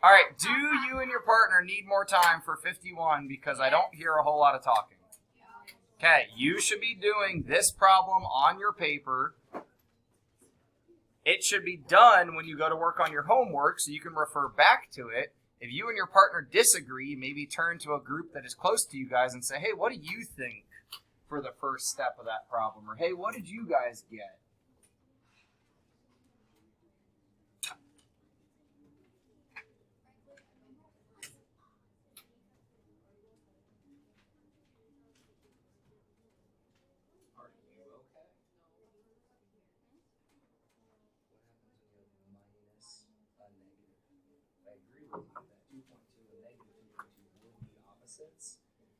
All right, do you and your partner need more time for 51 because I don't hear a whole lot of talking? Okay, you should be doing this problem on your paper. It should be done when you go to work on your homework so you can refer back to it. If you and your partner disagree, maybe turn to a group that is close to you guys and say, hey, what do you think for the first step of that problem? Or, hey, what did you guys get?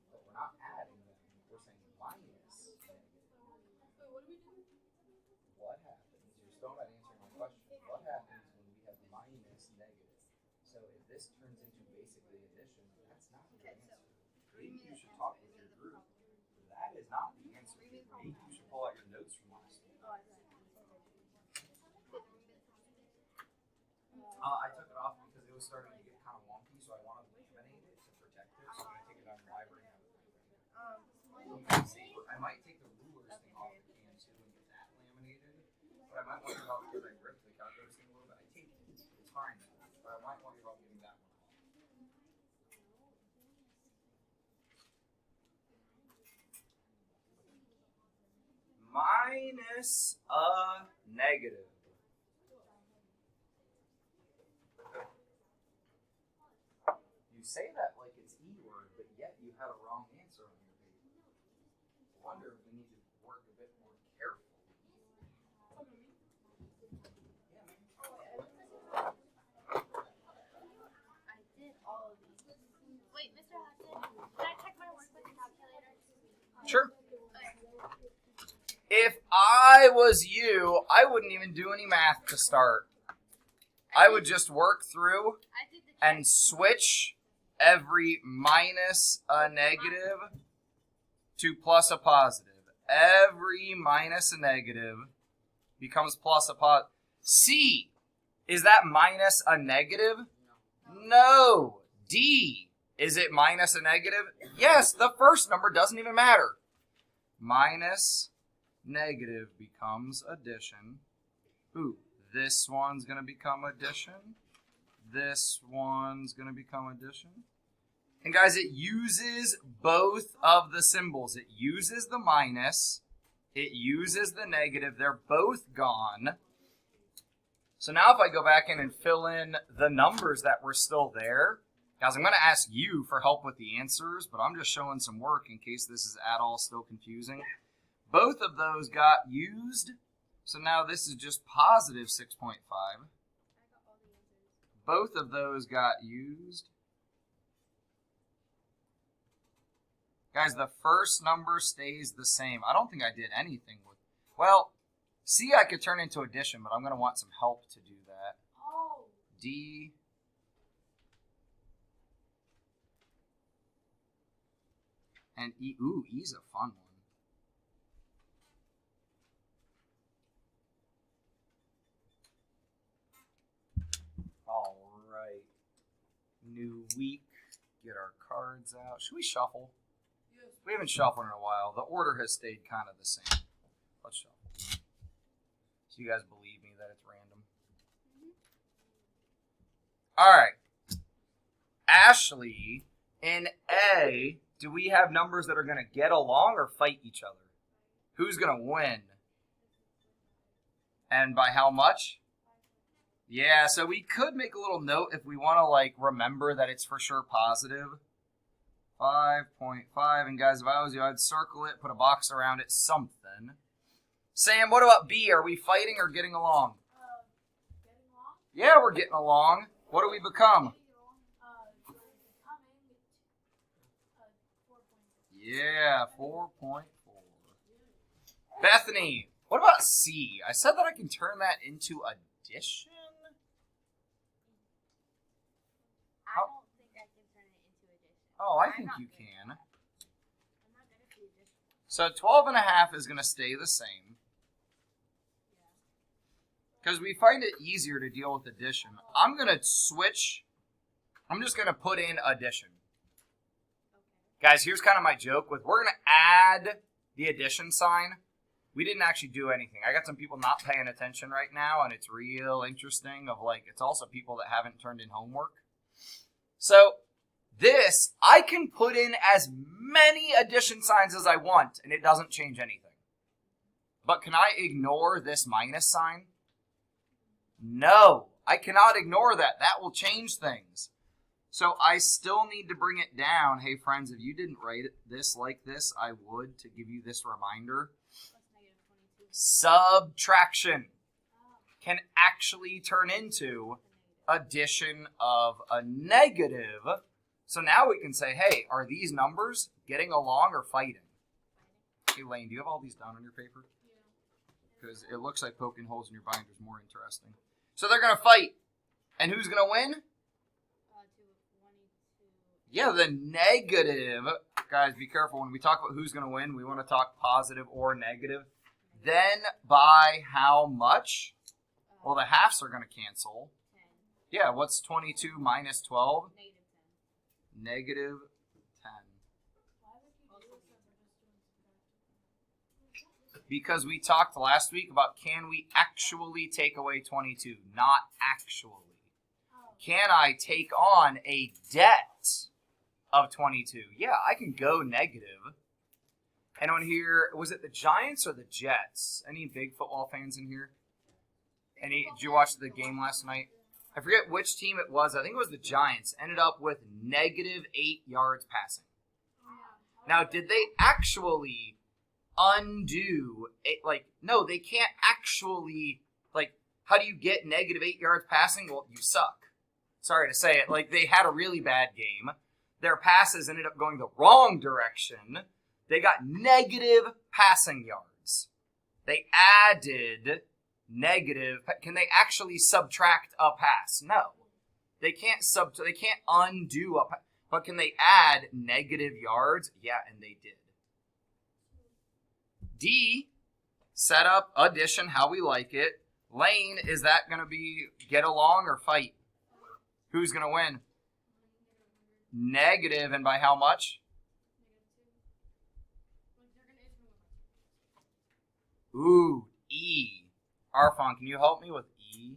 But we're not adding them. We're saying minus negative. What happens? You're still not answering my question. What happens when we have minus negative? So if this turns into basically addition, that's not your answer. Maybe you should talk with your group. That is not the answer. Maybe you should pull out your notes from last week. I took it off because it was starting to get kind of wonky, so I wanted to laminate it to protect it. So I'm going to take it out of the library and have it right. I might take the rulers thing off the can too and get that laminated. But I might want to help because I ripped the calculator thing a little bit. I taped it. It's fine though. But I might want to help getting that one off. Minus a negative. You say that like it's E word, but yet you had a wrong answer on your paper. I wonder if we need to work a bit more carefully. I did all of these. Wait, Mr. Hudson, can I check my work with the calculator? Sure. If I was you, I wouldn't even do any math to start. I would just work through and switch every minus a negative to plus a positive. Every minus a negative becomes plus a positive. C, is that minus a negative? No. D, is it minus a negative? Yes, the first number doesn't even matter. Minus negative becomes addition. Ooh, this one's going to become addition. This one's going to become addition. And guys, it uses both of the symbols. It uses the minus. It uses the negative. They're both gone. So now if I go back in and fill in the numbers that were still there, guys, I'm going to ask you for help with the answers, but I'm just showing some work in case this is at all still confusing. Both of those got used. So now this is just positive 6.5. Both of those got used. Guys, the first number stays the same. I don't think I did anything with... Well, C I could turn into addition, but I'm going to want some help to do that. Oh. D. And E. Ooh, E's a fun one. All right. New week. Get our cards out. Should we shuffle? Yes. We haven't shuffled in a while. The order has stayed kind of the same. Let's shuffle. So you guys believe me that it's random? Mm-hmm. All right. Ashley, in A, do we have numbers that are going to get along or fight each other? Who's going to win? And by how much? Yeah, so we could make a little note if we want to, like, remember that it's for sure positive. 5.5. And guys, if I was you, I'd circle it, put a box around it, something. Sam, what about B? Are we fighting or getting along? Getting along? Yeah, we're getting along. What do we become? Yeah, 4.4. Bethany, what about C? I said that I can turn that into addition. I don't think I can turn it into addition. Oh, I think you can. I'm not good at the addition. So 12.5 is going to stay the same. Because we find it easier to deal with addition. I'm going to switch I'm just going to put in addition. Guys, here's kind of my joke with we're going to add the addition sign. We didn't actually do anything. I got some people not paying attention right now, and it's real interesting of like, it's also people that haven't turned in homework. So this, I can put in as many addition signs as I want, and it doesn't change anything. But can I ignore this minus sign? No, I cannot ignore that. That will change things. So I still need to bring it down. Hey, friends, if you didn't write this like this, I would to give you this reminder. Subtraction can actually turn into addition of a negative. So now we can say, hey, are these numbers getting along or fighting? Hey, Lane, do you have all these down on your paper? Because it looks like poking holes in your binder is more interesting. So they're going to fight. And who's going to win? Yeah, the negative. Guys, be careful. When we talk about who's going to win, we want to talk positive or negative. Then by how much? Well, the halves are going to cancel. Yeah, what's 22 minus 12? Negative 10. Because we talked last week about can we actually take away 22? Not actually. Can I take on a debt of 22? Yeah, I can go negative. Anyone here, was it the Giants or the Jets? Any big football fans in here? Did you watch the game last night? I forget which team it was. I think it was the Giants. Ended up with negative 8 yards passing. Now, did they actually undo it? Like, no, they can't actually, like, how do you get negative 8 yards passing? Well, you suck. Sorry to say it. Like, they had a really bad game. Their passes ended up going the wrong direction. They got negative passing yards. They added negative. Can they actually subtract a pass? No. They can't undo a pass. But can they add negative yards? Yeah, and they did. D, set up addition how we like it. Lane, is that going to be get along or fight? Who's going to win? Negative, and by how much? Ooh, E. Arfon, can you help me with E?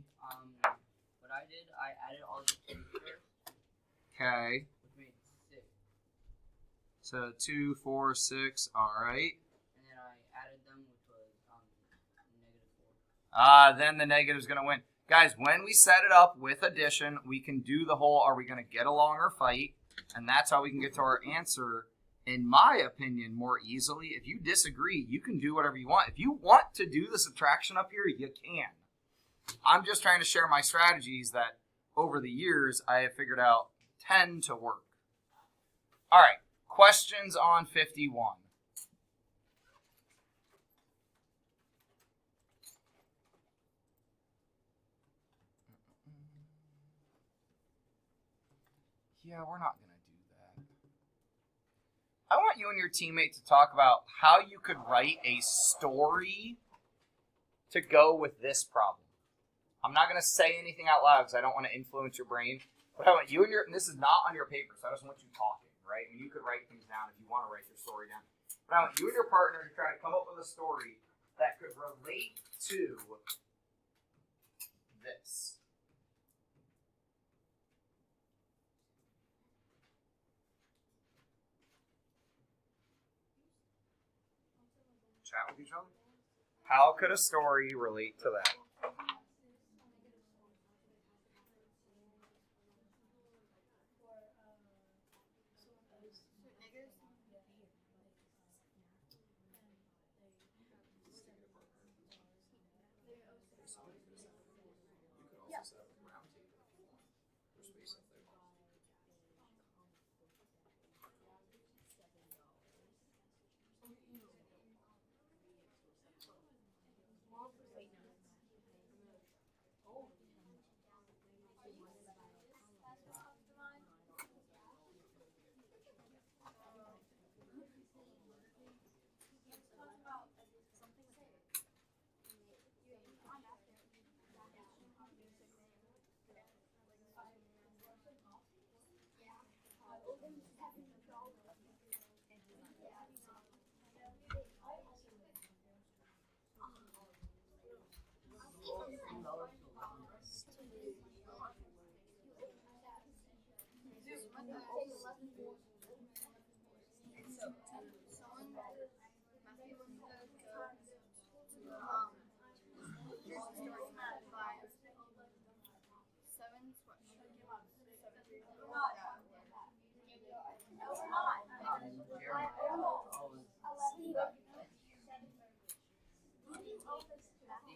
What I did, I added all the two first. Okay. Which made 6. So 2, 4, 6. All right. And then I added them, which was -4. Then the negative is going to win. Guys, when we set it up with addition, we can do the whole, are we going to get along or fight? And that's how we can get to our answer, in my opinion, more easily. If you disagree, you can do whatever you want. If you want to do the subtraction up here, you can. I'm just trying to share my strategies that over the years I have figured out tend to work. All right, questions on 51. Yeah, we're not going to do that. I want you and your teammate to talk about how you could write a story to go with this problem. I'm not going to say anything out loud because I don't want to influence your brain. But I want you and and this is not on your paper, so I just want you talking, right? And you could write things down if you want to write your story down. But I want you and your partner to try to come up with a story that could relate to this. Chat with each other? How could a story relate to that?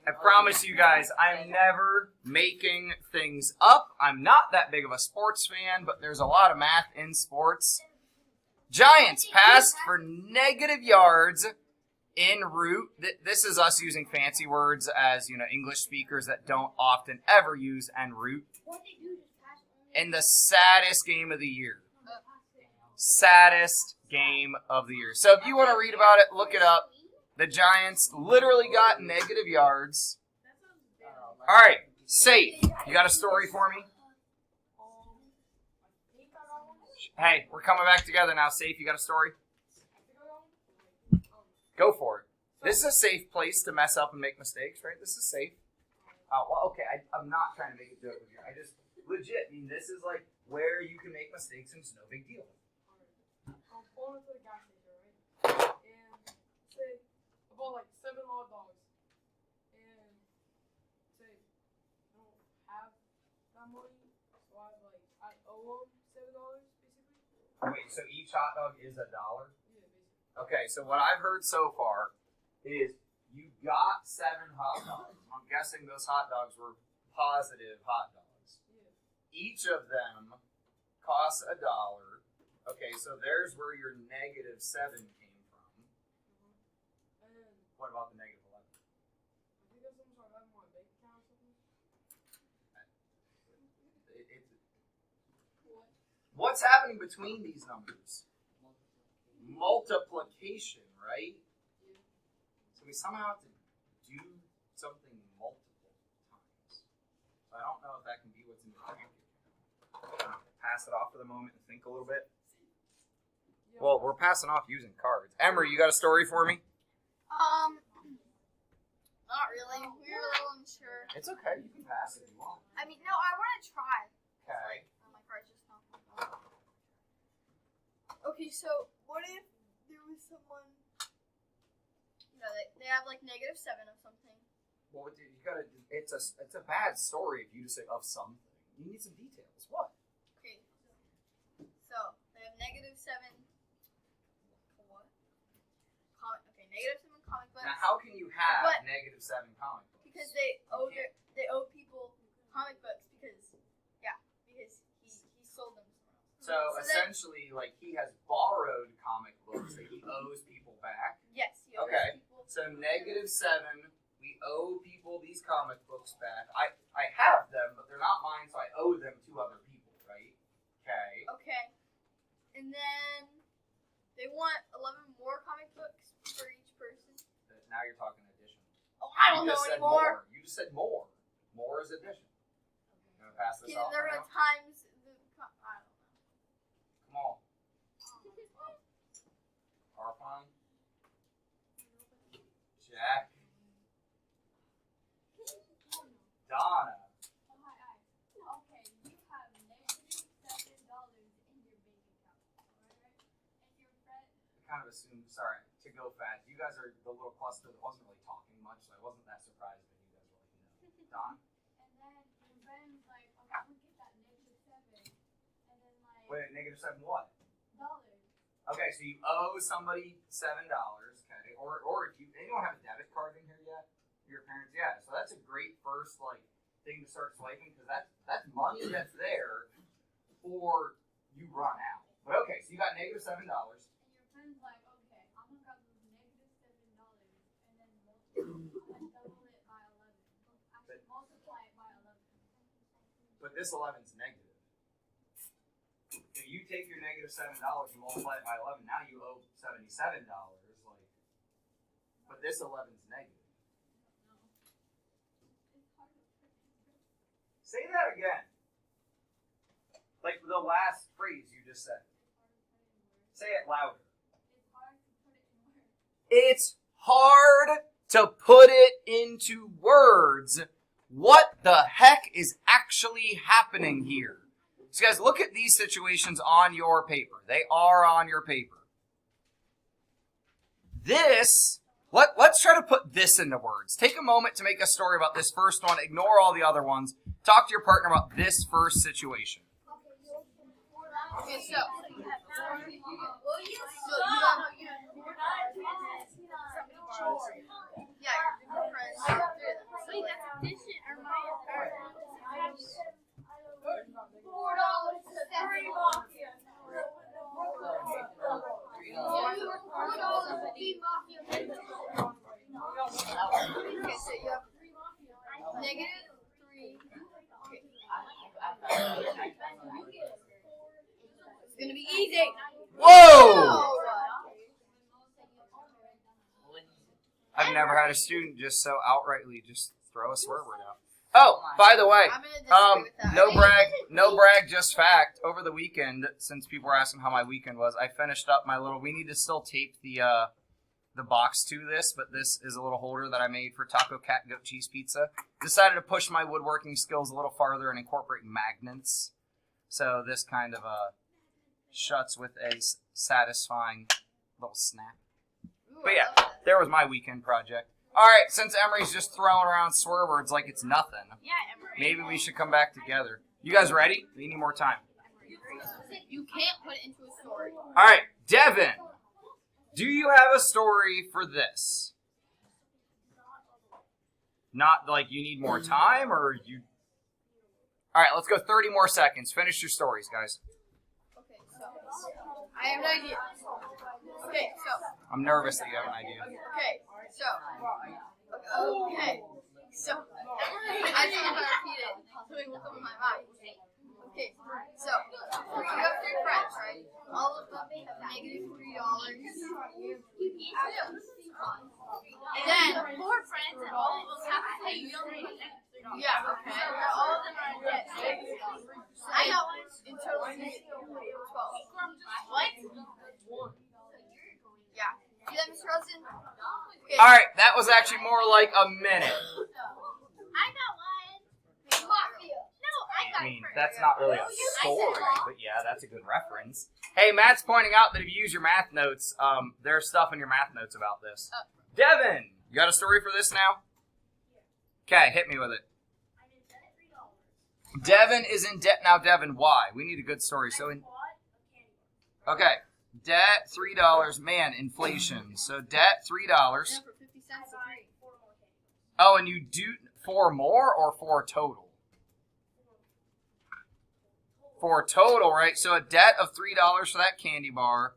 I promise you guys, I'm never making things up. I'm not that big of a sports fan, but there's a lot of math in sports. Giants passed for negative yards en route. This is us using fancy words as, English speakers that don't often ever use en route. In the saddest game of the year. Saddest game of the year. So if you want to read about it, look it up. The Giants literally got negative yards. All right, Safe. You got a story for me? Hey, we're coming back together now. Safe, you got a story? Go for it. This is a safe place to mess up and make mistakes, right? This is safe. Well, okay, I'm not trying to make a joke with you. I just, legit, this is like where you can make mistakes and it's no big deal. I'm pulling into the gas station, right? And say, I bought like 7 hot dogs. And say, I don't have that money, so I owe them $7 basically. Wait, so each hot dog is $1? Yeah, basically. Okay, so what I've heard so far is you got 7 hot dogs. I'm guessing those hot dogs were positive hot dogs. Yeah. Each of them costs $1. Okay, so there's where your negative 7 came from. And What about the negative 11? I think that's something I have in my bank account or something. What's happening between these numbers? Multiplication, right? Yeah. So we somehow have to do something multiple times. So I don't know if that can be what's in your bank account. Pass it off for the moment and think a little bit. Yeah. Well, we're passing off using cards. Emery, you got a story for me? Not really. We were a little unsure. It's okay. You can pass if you want. I mean, no, I want to try. Okay. My card's just not going on. Okay, so what if there was someone, they have like -7 of something. Well, you gotta. It's a bad story if you just say of something. You need some details. What? Okay, so they have -7. What? Okay, -7 comic books. Now, how can you have But- -7 comic books? Because they owe people comic books because he sold them somewhere else. So essentially, like he has borrowed comic books that he owes people back. Yes, he owes Okay. people. So -7, we owe people these comic books back. I have them, but they're not mine, so I owe them to other people, right? Okay. Okay, and then they want 11 more comic books for each person. Now you're talking addition. Oh, I don't You know just said anymore. more. You just said more. More is addition. You want to pass this Okay, off they're right gonna now? times the. I don't Come on. know. Arfon. Jack. Donna. Okay, you have -$7 in your bank account, alright? And your friend. I kind of assumed, sorry, to go fast. You guys are the little cluster that wasn't really talking much, so I wasn't that surprised that you guys were like, Don? And then your friend's like, okay, I'm gonna get that -7. And then like. Wait, -7 what? Dollars. Okay, so you owe somebody $7, okay? Or if you don't have a debit card in here yet, your parents, yeah. So that's a great first thing to start swiping because that's money that's there for you run out. But okay, so you got -$7. And your friend's like, okay, I'm gonna grab those -$7 and then double it by 11. Actually, multiply it by 11. But this 11's negative. If you take your -$7 and multiply it by 11, now you owe $77. But this 11's negative. Say that again. Like the last phrase you just said. Say it louder. It's hard to put it into words. What the heck is actually happening here? So guys, look at these situations on your paper. They are on your paper. This, let's try to put this into words. Take a moment to make a story about this first one. Ignore all the other ones. Talk to your partner about this first situation. Okay, so you have yeah, your friends. Wait, that's addition or minus? $4 to Okay, so you have -3. It's gonna be easy. Whoa! I've never had a student just so outrightly just throw a swear word out. Oh, by the way, I'm gonna disagree with that. no brag, just fact. Over the weekend, since people were asking how my weekend was, I finished up my little. We need to still tape the box to this, but this is a little holder that I made for Taco Cat Goat Cheese Pizza. Decided to push my woodworking skills a little farther and incorporate magnets. So this kind of shuts with a satisfying little snap. Ooh, But I yeah, love that. there was my weekend project. All right, since Emery's just throwing around swear words like it's nothing, Yeah, Emery. maybe we should come back together. You guys ready? We need more time. You can't put it into a story. All right, Devin, do you have a story for this? Not like you need more time or you... All right, let's go 30 more seconds. Finish your stories, guys. Okay, so I have an idea. Okay, so I'm nervous that you have an idea. okay, so I just want to repeat it so it will come in my mind. Okay, so you have 3 friends, right? All of them have -$3. And then 4 friends, and all of them have to pay you. Yeah, okay. All of them are in debt. I know. In total, 12. What? Yeah. See that, Mr. Hudson? Okay. All right, that was actually more like a minute. I got one. Mafia. No, I got I mean, first. that's not really a story, but yeah, that's a good reference. Hey, Matt's pointing out that if you use your math notes, there's stuff in your math notes about this. Devin, you got a story for this now? Okay, hit me with it. Devin is in debt now. Devin, why? We need a good story. Okay, debt $3. Man, inflation. So debt $3. Yeah, for 50 cents a 3. Oh, and you do 4 more or 4 total? 4 total, right? So a debt of $3 for that candy bar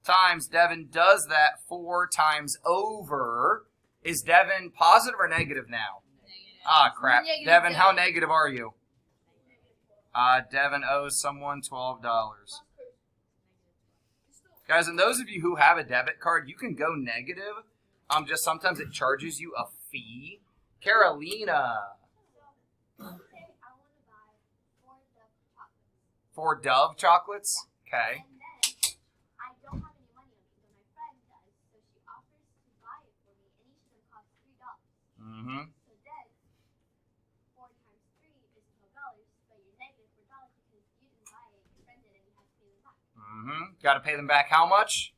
times Devin does that 4 times over. Is Devin positive or negative now? Ah, crap. Negative. Devin, how negative are you? Devin owes someone $12. Guys, and those of you who have a debit card, you can go negative. Just sometimes it charges you a fee. Carolina. 4 Dove chocolates? Okay. I don't have any money on me, but my friend does, so she offers to buy it for me, and each of them cost $3. Mm-hmm. So then, 4 times 3 is $12, but you're negative $4 because you didn't buy it, your friend did, and you have to pay them back. Mm-hmm. Got to pay them back how much?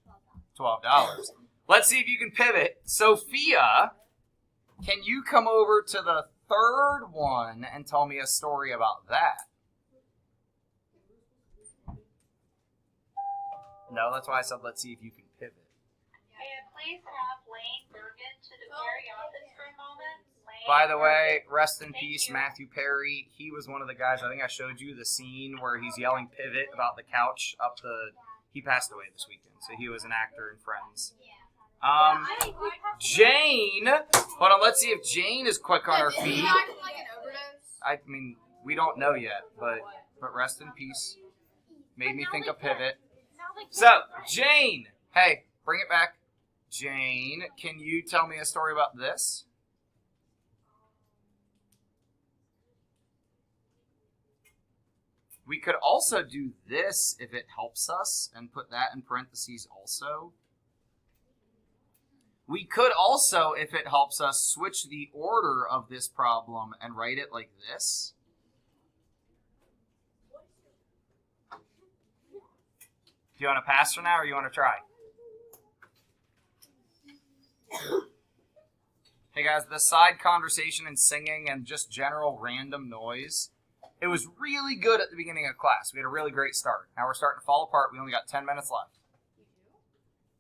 $12. $12. Let's see if you can pivot. Sophia, can you come over to the third one and tell me a story about that? No, that's why I said let's see if you can pivot. Please have Lane Bergen to the Perry office for a moment. Lane By the way, Bergen. rest in Thank peace, you. Matthew Perry. He was one of the guys, I think I showed you the scene where he's yelling pivot about the couch up the... He passed away this weekend, so he was an actor in Friends. Jane! Hold on, let's see if Jane is quick on her Is he feet. acting like an overdose? I mean, we don't know yet, but rest in peace. Made me think of pivot. So, Jane! Hey, bring it back. Jane, can you tell me a story about this? We could also do this if it helps us and put that in parentheses also. We could also, if it helps us, switch the order of this problem and write it like this. Do you want to pass for now or you want to try? Hey guys, the side conversation and singing and just general random noise, it was really good at the beginning of class. We had a really great start. Now we're starting to fall apart. We only got 10 minutes left.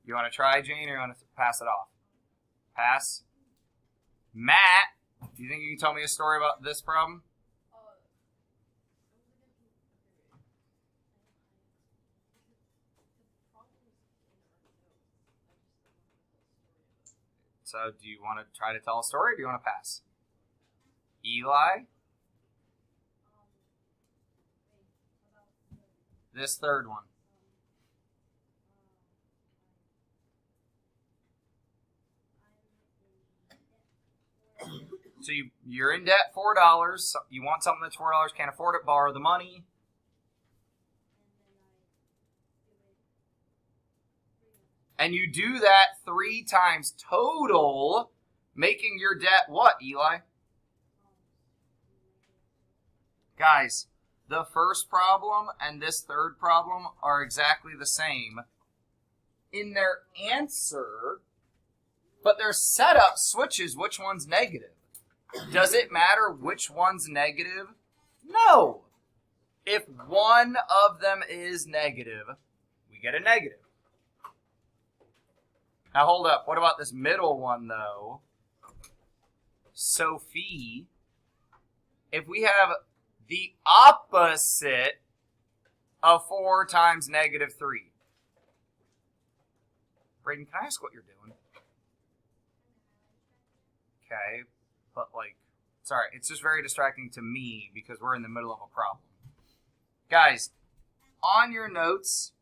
You want to try, Jane, or you want to pass it off? Pass. Matt, do you think you can tell me a story about this problem? So do you want to try to tell a story or do you want to pass? Eli? This third one. So you're in debt $4. You want something that's $4, can't afford it, borrow the money. And you do that 3 times total, making your debt what, Eli? Guys, the first problem and this third problem are exactly the same in their answer, but their setup switches which one's negative. Does it matter which one's negative? No. If one of them is negative, we get a negative. Now hold up. What about this middle one, though? Sophie, if we have the opposite of 4 times negative 3. Braden, can I ask what you're doing? Okay, but sorry, it's just very distracting to me because we're in the middle of a problem. Guys, on your notes,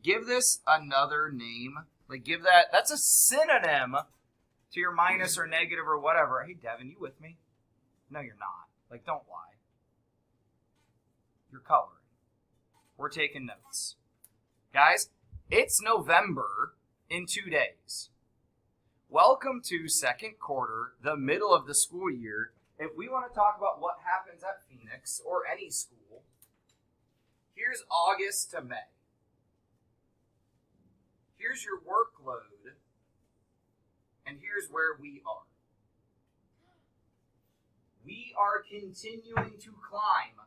give this another name. Give that's a synonym to your minus or negative or whatever. Hey, Devin, you with me? No, you're not. Don't lie. You're coloring. We're taking notes. Guys, it's November in 2 days. Welcome to second quarter, the middle of the school year. If we want to talk about what happens at Phoenix or any school, here's August to May. Here's your workload, and here's where we are. We are continuing to climb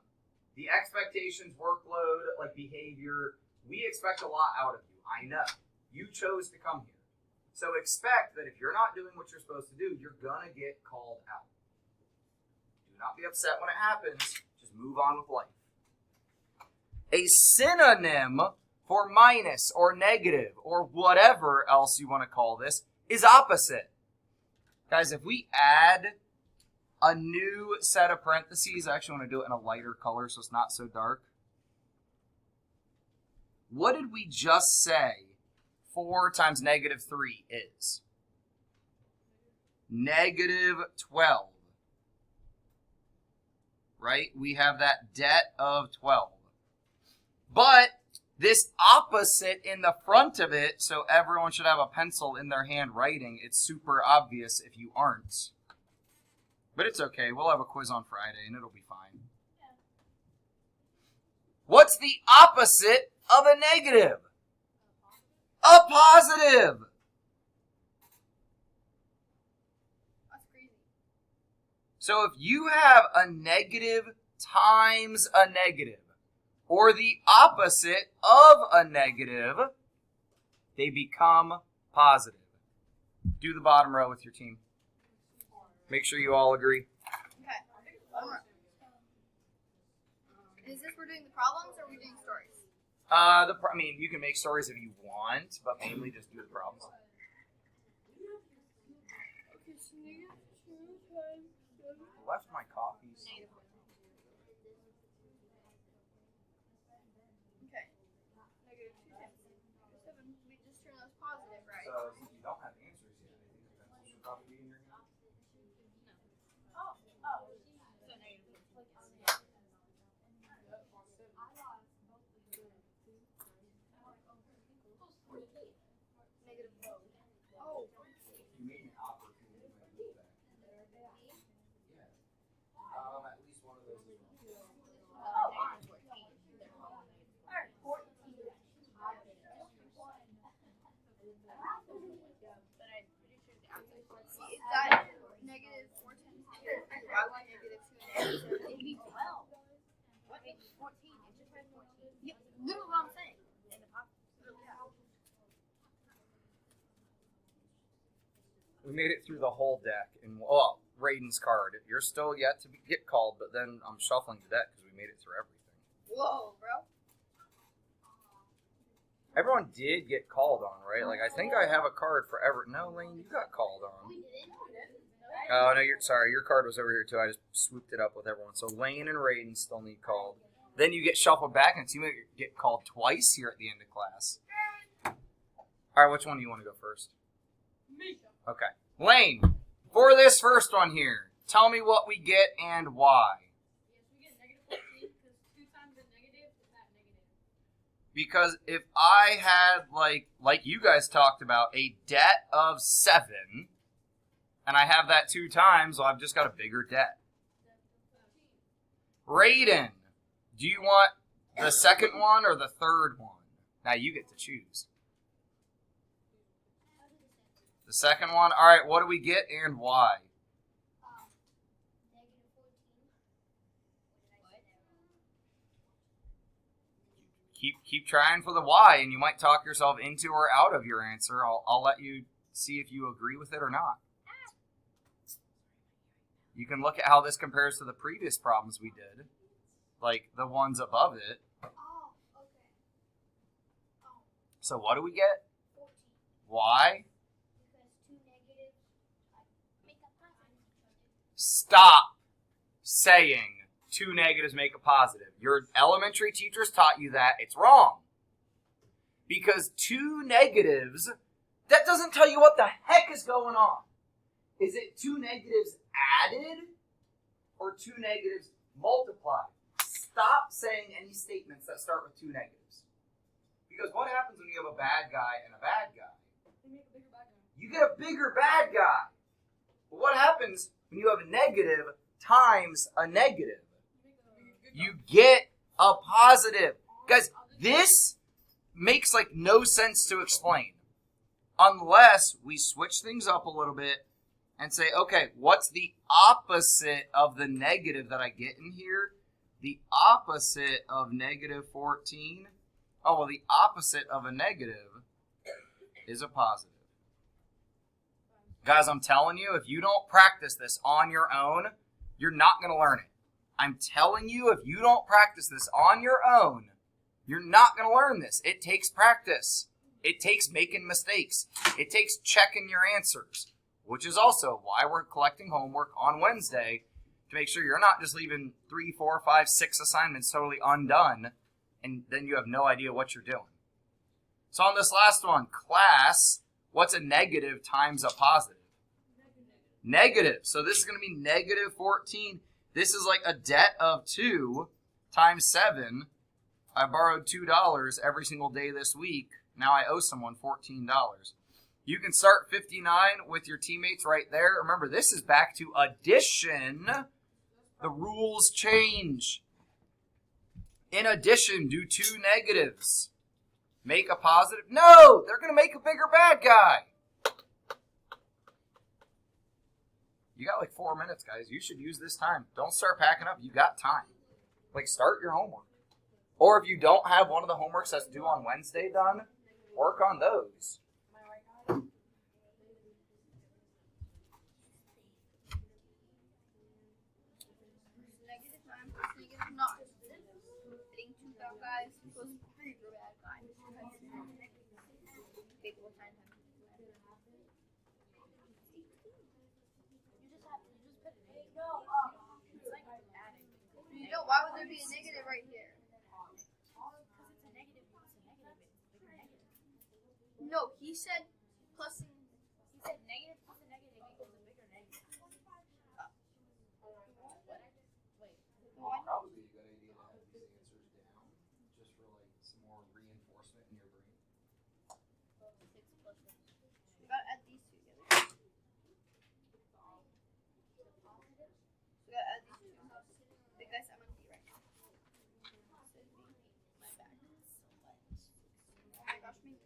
the expectations, workload, behavior. We expect a lot out of you. I know. You chose to come here. So expect that if you're not doing what you're supposed to do, you're going to get called out. Do not be upset when it happens. Just move on with life. A synonym for minus or negative or whatever else you want to call this is opposite. Guys, if we add a new set of parentheses, I actually want to do it in a lighter color so it's not so dark. What did we just say 4 times negative 3 is? Negative 12. Right? We have that debt of 12. But this opposite in the front of it, so everyone should have a pencil in their hand writing. It's super obvious if you aren't. But it's okay. We'll have a quiz on Friday and it'll be fine. What's the opposite of a negative? A positive. That's crazy. So if you have a negative times a negative, or the opposite of a negative, they become positive. Do the bottom row with your team. Make sure you all agree. Okay. Is this we're doing the problems or are we doing stories? You can make stories if you want, but mainly just do the problems. I left my coffee. Okay. Negative 2 times 7. We just turn those positive, right? So since you don't have answers yet, I think the pencil should probably be in your hand. Oh. So negative. Negative 12. Oh. You made an opportunity to do that. Yeah. At least one of those is wrong. Negative 14. Alright. 14. See, is that negative 4 times 2? Why would negative 2 and negative 7? It'd be 12. What? It's 14. It's just right 14. Yep, literally what I'm saying. In the pop. We made it through the whole deck, and well, Raiden's card. You're still yet to get called, but then I'm shuffling the deck because we made it through everything. Whoa, bro. Everyone did get called on, right? Like, I think I have a card for Everett. No, Lane, you got called on. Oh, no, you're sorry. Your card was over here, too. I just swooped it up with everyone. So Lane and Raiden still need called. Then you get shuffled back, and you get called twice here at the end of class. All right, which one do you want to go first? Me. Okay. Lane, for this first one here, tell me what we get and why. Yes, we get negative 14 because 2 times a negative is not negative. Because if I had, like you guys talked about, a debt of 7, and I have that 2 times, well, I've just got a bigger debt. Raiden, do you want the second one or the third one? Now you get to choose. The second one? All right, what do we get and why? Negative 14. Keep trying for the why, and you might talk yourself into or out of your answer. I'll let you see if you agree with it or not. You can look at how this compares to the previous problems we did, like the ones above it. Oh, okay. So what do we get? 14. Why? Because 2 negatives make a positive. Stop saying 2 negatives make a positive. Your elementary teachers taught you that. It's wrong. Because 2 negatives, that doesn't tell you what the heck is going on. Is it 2 negatives added or 2 negatives multiplied? Stop saying any statements that start with 2 negatives. Because what happens when you have a bad guy and a bad guy? They make a bigger bad guy. You get a bigger bad guy. But what happens when you have a negative times a negative? You get a positive. Guys, this makes like no sense to explain unless we switch things up a little bit and say, okay, what's the opposite of the negative that I get in here? The opposite of negative 14. Oh, well, the opposite of a negative is a positive. Guys, I'm telling you, if you don't practice this on your own, you're not going to learn it. I'm telling you, if you don't practice this on your own, you're not going to learn this. It takes practice. It takes making mistakes. It takes checking your answers, which is also why we're collecting homework on Wednesday to make sure you're not just leaving 3, 4, 5, 6 assignments totally undone, and then you have no idea what you're doing. So on this last one, class, what's a negative times a positive? Negative. So this is going to be negative 14. This is like a debt of 2 times 7. I borrowed $2 every single day this week. Now I owe someone $14. You can start 59 with your teammates right there. Remember, this is back to addition. The rules change. In addition, do 2 negatives make a positive? No, they're going to make a bigger bad guy. You got like 4 minutes, guys. You should use this time. Don't start packing up. You got time. Like, start your homework. Or if you don't have one of the homeworks that's due on Wednesday done, work on those. Negative 9 plus negative 9. Hitting 2 down, guys. Equals bigger bad guy. Big one time. You know, why would there be a negative right here? No, he said plus. He said negative plus a negative equals a bigger negative. Probably a good idea to have these answers down, just for like some more reinforcement in your brain. 6 plus 6. We gotta add these two together. We gotta add these two. Big guys, I'm on D right now. My back. Oh my gosh, me.